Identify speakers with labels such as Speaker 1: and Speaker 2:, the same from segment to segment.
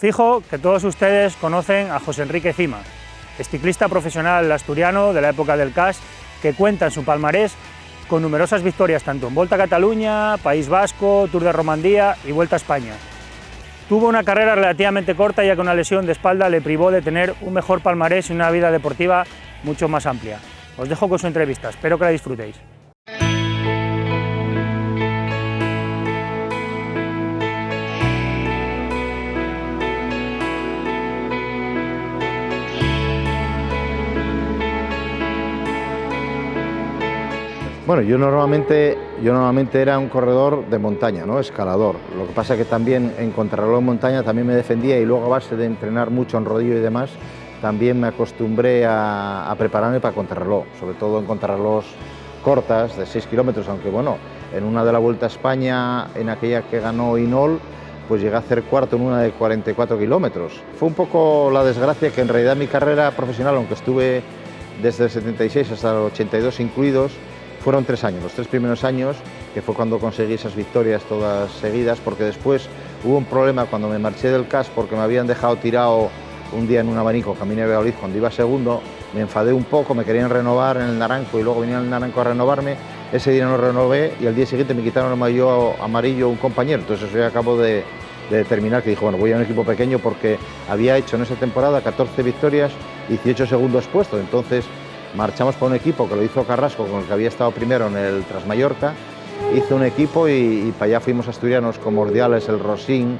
Speaker 1: Fijo que todos ustedes conocen a José Enrique Cima, ciclista profesional asturiano de la época del CAS, que cuenta en su palmarés con numerosas victorias tanto en Volta a Cataluña, País Vasco, Tour de Romandía y Vuelta a España. Tuvo una carrera relativamente corta, ya que una lesión de espalda le privó de tener un mejor palmarés y una vida deportiva mucho más amplia. Os dejo con su entrevista, espero que la disfrutéis.
Speaker 2: Bueno, yo normalmente era un corredor de montaña, ¿no? Escalador. Lo que pasa es que también en contrarreloj en montaña también me defendía, y luego a base de entrenar mucho en rodillo y demás, también me acostumbré a prepararme para contrarreloj, sobre todo en contrarreloj cortas de 6 kilómetros, aunque bueno, en una de la Vuelta a España, en aquella que ganó Inol, pues llegué a hacer cuarto en una de 44 kilómetros. Fue un poco la desgracia que en realidad mi carrera profesional, aunque estuve desde el 76 hasta el 82 incluidos, fueron 3 años, los 3 primeros años, que fue cuando conseguí esas victorias todas seguidas, porque después hubo un problema cuando me marché del CAS, porque me habían dejado tirado un día en un abanico camino de Valladolid cuando iba segundo. Me enfadé un poco, me querían renovar en el Naranco y luego venía el Naranco a renovarme. Ese día no renové y al día siguiente me quitaron el maillot amarillo un compañero. Entonces eso ya acabo de determinar que dijo, bueno, voy a un equipo pequeño, porque había hecho en esa temporada 14 victorias y 18 segundos puestos. Entonces marchamos por un equipo que lo hizo Carrasco, con el que había estado primero en el Transmallorca. Hizo un equipo y para allá fuimos asturianos como Ordiales, el Rosín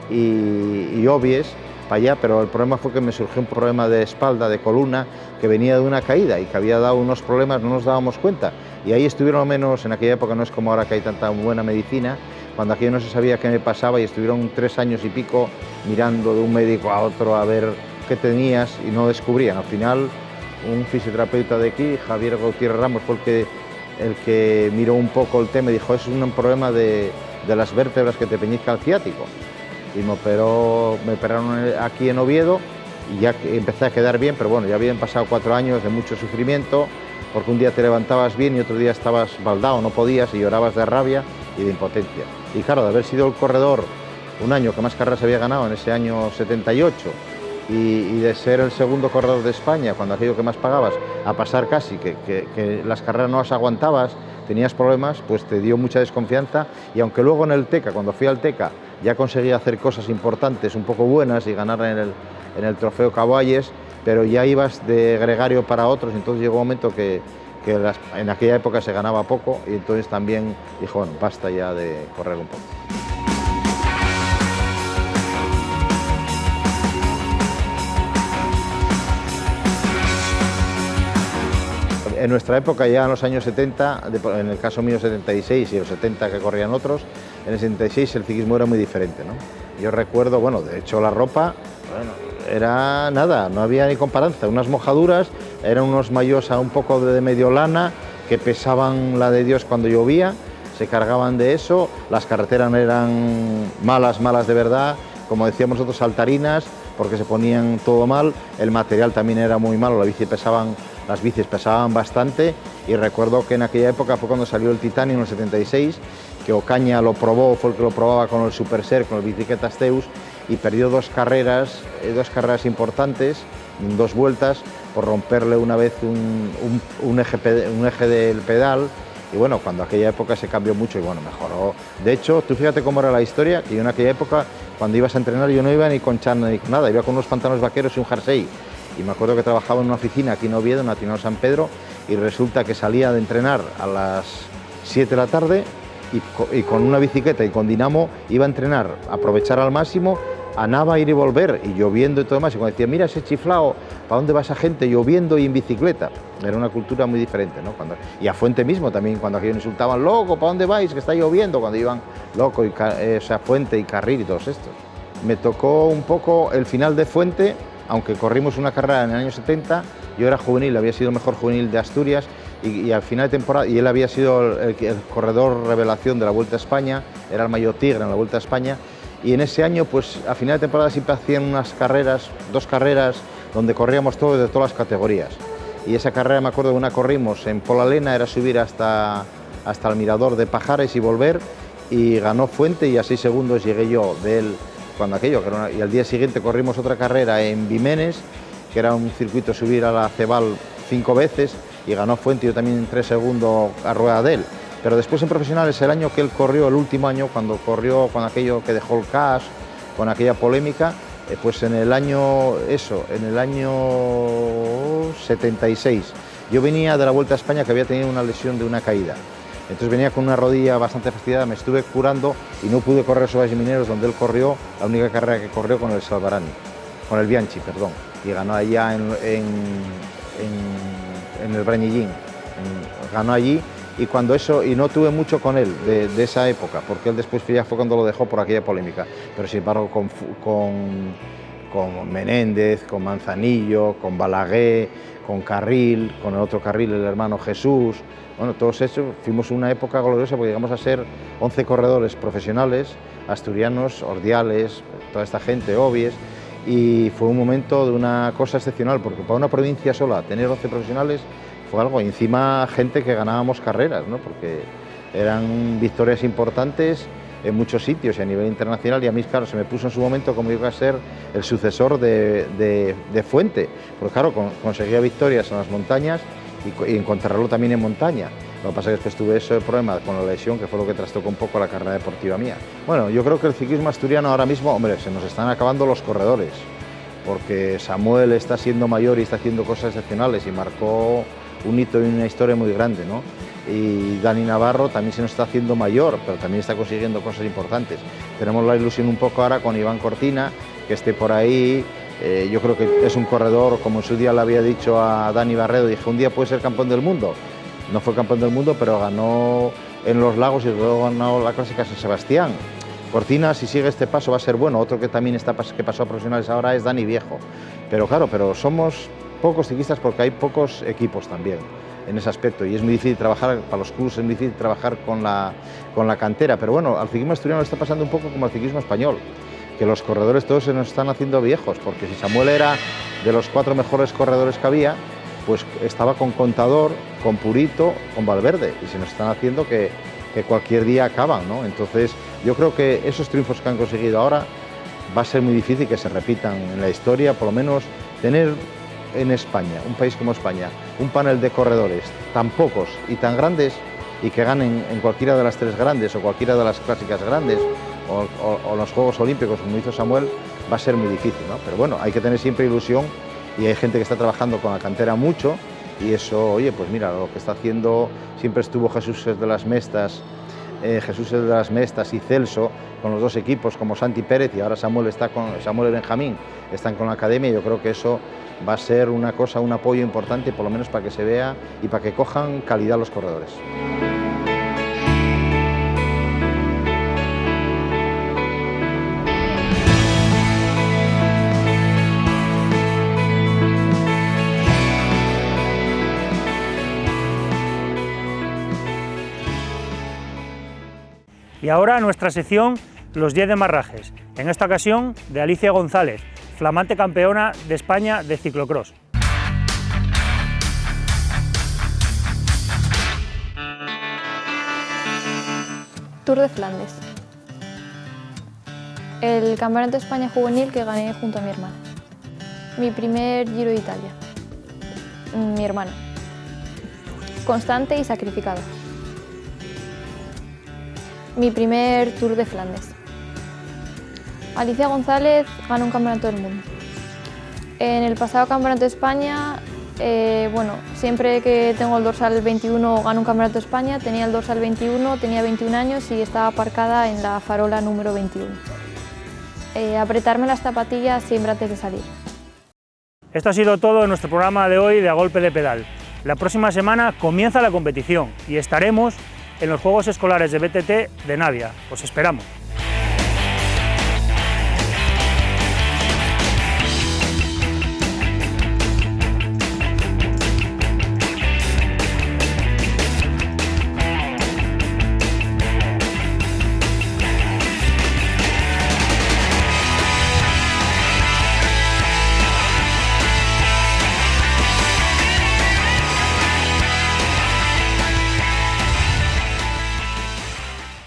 Speaker 2: y Obies, para allá, pero el problema fue que me surgió un problema de espalda, de columna, que venía de una caída y que había dado unos problemas, no nos dábamos cuenta. Y ahí estuvieron, al menos en aquella época, no es como ahora que hay tanta buena medicina, cuando aquí no se sabía qué me pasaba, y estuvieron 3 años y pico mirando de un médico a otro a ver qué tenías y no descubrían. Al final, un fisioterapeuta de aquí, Javier Gutiérrez Ramos, fue el que miró un poco el tema y dijo, es un problema de las vértebras que te peñizca el ciático. Y me operaron aquí en Oviedo y ya empecé a quedar bien, pero bueno, ya habían pasado 4 años de mucho sufrimiento, porque un día te levantabas bien y otro día estabas baldado, no podías, y llorabas de rabia y de impotencia. Y claro, de haber sido el corredor un año que más carreras había ganado, en ese año 78, y de ser el segundo corredor de España, cuando aquello que más pagabas, a pasar casi que las carreras no las aguantabas, tenías problemas, pues te dio mucha desconfianza. Y aunque luego en el TECA, cuando fui al TECA, ya conseguí hacer cosas importantes, un poco buenas, y ganar en el trofeo Caballes, pero ya ibas de gregario para otros. Entonces llegó un momento que en aquella época se ganaba poco, y entonces también dijo, bueno, basta ya de correr un poco. En nuestra época, ya en los años 70, en el caso mío 76 y los 70 que corrían otros, en el 76 el ciclismo era muy diferente, ¿no? Yo recuerdo, bueno, de hecho la ropa, bueno, era nada, no había ni comparanza, unas mojaduras, eran unos maillots a un poco de medio lana, que pesaban la de Dios cuando llovía, se cargaban de eso, las carreteras eran malas de verdad, como decíamos nosotros, saltarinas, porque se ponían todo mal, el material también era muy malo, las bicis pesaban bastante, y recuerdo que en aquella época fue cuando salió el Titanium en el 76, que Ocaña lo probó, fue el que lo probaba con el Superser, con el bicicletas Teus, y perdió 2 carreras importantes, en 2 vueltas, por romperle una vez un eje del pedal. Y bueno, cuando aquella época se cambió mucho y bueno, mejoró. De hecho, tú fíjate cómo era la historia, que yo en aquella época, cuando ibas a entrenar, yo no iba ni con chándal ni con nada, iba con unos pantalones vaqueros y un jersey. Y me acuerdo que trabajaba en una oficina aquí en Oviedo, en Atinado San Pedro, y resulta que salía de entrenar a las 7 de la tarde y con una bicicleta y con dinamo iba a entrenar, a aprovechar al máximo, a Nava, ir y volver, y lloviendo y todo demás. Y cuando decía, mira ese chiflao, ¿para dónde va esa gente lloviendo y en bicicleta? Era una cultura muy diferente, ¿no? Y a Fuente mismo también, cuando aquellos insultaban, loco, ¿para dónde vais? Que está lloviendo, cuando iban loco, Fuente y Carril y todos estos. Me tocó un poco el final de Fuente, aunque corrimos una carrera en el año 70, yo era juvenil, había sido el mejor juvenil de Asturias, y al final de temporada, y él había sido el corredor revelación de la Vuelta a España, era el maillot tigre en la Vuelta a España, y en ese año, pues a final de temporada siempre hacían unas carreras, 2 carreras, donde corríamos todos de todas las categorías. Y esa carrera, me acuerdo de una corrimos en Polalena, era subir hasta el mirador de Pajares y volver, y ganó Fuente, y a 6 segundos llegué yo de él cuando aquello, y al día siguiente corrimos otra carrera en Vimenes, que era un circuito subir a la Cebal 5 veces, y ganó Fuente, yo también entré segundo a rueda de él. Pero después en profesionales, el año que él corrió, el último año, cuando corrió con aquello que dejó el CAS, con aquella polémica, pues en el año 76, yo venía de la Vuelta a España que había tenido una lesión de una caída. Entonces venía con una rodilla bastante fastidiada, me estuve curando y no pude correr sobre los Mineros, donde él corrió, la única carrera que corrió con el Salvarani, con el Bianchi, perdón, y ganó allá en el Brañillín, ganó allí, y cuando eso, y no tuve mucho con él de esa época, porque él después ya fue cuando lo dejó por aquella polémica, pero sin embargo con Menéndez, con Manzanillo, con Balaguer, con Carril, con el otro Carril, el hermano Jesús. Bueno, todos esos fuimos una época gloriosa porque llegamos a ser 11 corredores profesionales, asturianos, Ordiales, toda esta gente, Obies, y fue un momento de una cosa excepcional, porque para una provincia sola tener 11 profesionales fue algo, y encima gente que ganábamos carreras, ¿no? Porque eran victorias importantes en muchos sitios y a nivel internacional, y a mí, claro, se me puso en su momento como iba a ser el sucesor de Fuente, porque claro, conseguía victorias en las montañas y en contrarreloj también en montaña. Lo que pasa es que después tuve ese problema con la lesión, que fue lo que trastocó un poco la carrera deportiva mía. Bueno, yo creo que el ciclismo asturiano ahora mismo, hombre, se nos están acabando los corredores, porque Samuel está siendo mayor y está haciendo cosas excepcionales y marcó un hito y una historia muy grande, ¿no? Y Dani Navarro también se nos está haciendo mayor, pero también está consiguiendo cosas importantes. Tenemos la ilusión un poco ahora con Iván Cortina, que esté por ahí. Yo creo que es un corredor, como en su día le había dicho a Dani Barredo, dije, un día puede ser campeón del mundo. No fue campeón del mundo, pero ganó en los Lagos y luego ganó la Clásica San Sebastián. Cortina, si sigue este paso, va a ser bueno. Otro que también que pasó a profesionales ahora es Dani Viejo. Pero claro, somos pocos ciclistas porque hay pocos equipos también en ese aspecto, y es muy difícil trabajar, para los clubes es muy difícil trabajar con la cantera, pero bueno, al ciclismo asturiano le está pasando un poco como al ciclismo español, que los corredores todos se nos están haciendo viejos, porque si Samuel era de los 4 mejores corredores que había, pues estaba con Contador, con Purito, con Valverde, y se nos están haciendo que cualquier día acaban, ¿no? Entonces yo creo que esos triunfos que han conseguido ahora va a ser muy difícil que se repitan en la historia, por lo menos tener en España, un país como España, un panel de corredores tan pocos y tan grandes y que ganen en cualquiera de las 3 grandes o cualquiera de las clásicas grandes o los Juegos Olímpicos, como hizo Samuel, va a ser muy difícil, ¿no? Pero bueno, hay que tener siempre ilusión y hay gente que está trabajando con la cantera mucho y eso, oye, pues mira, lo que está haciendo, siempre estuvo Jesús de las Mestas y Celso con los 2 equipos como Santi Pérez, y ahora Samuel y Benjamín están con la academia, y yo creo que eso va a ser un apoyo importante, por lo menos para que se vea y para que cojan calidad los corredores.
Speaker 1: Y ahora nuestra sección Los 10 de Marrajes, en esta ocasión de Alicia González, flamante campeona de España de ciclocross.
Speaker 3: Tour de Flandes. El Campeonato de España juvenil que gané junto a mi hermana. Mi primer Giro de Italia. Mi hermana. Constante y sacrificada. Mi primer Tour de Flandes. Alicia González ganó un campeonato del mundo. En el pasado Campeonato de España, siempre que tengo el dorsal 21 gano un Campeonato de España, tenía el dorsal 21, tenía 21 años y estaba aparcada en la farola número 21. Apretarme las zapatillas siempre antes de salir.
Speaker 1: Esto ha sido todo en nuestro programa de hoy de A Golpe de Pedal. La próxima semana comienza la competición y estaremos en los Juegos Escolares de BTT de Navia. Os esperamos.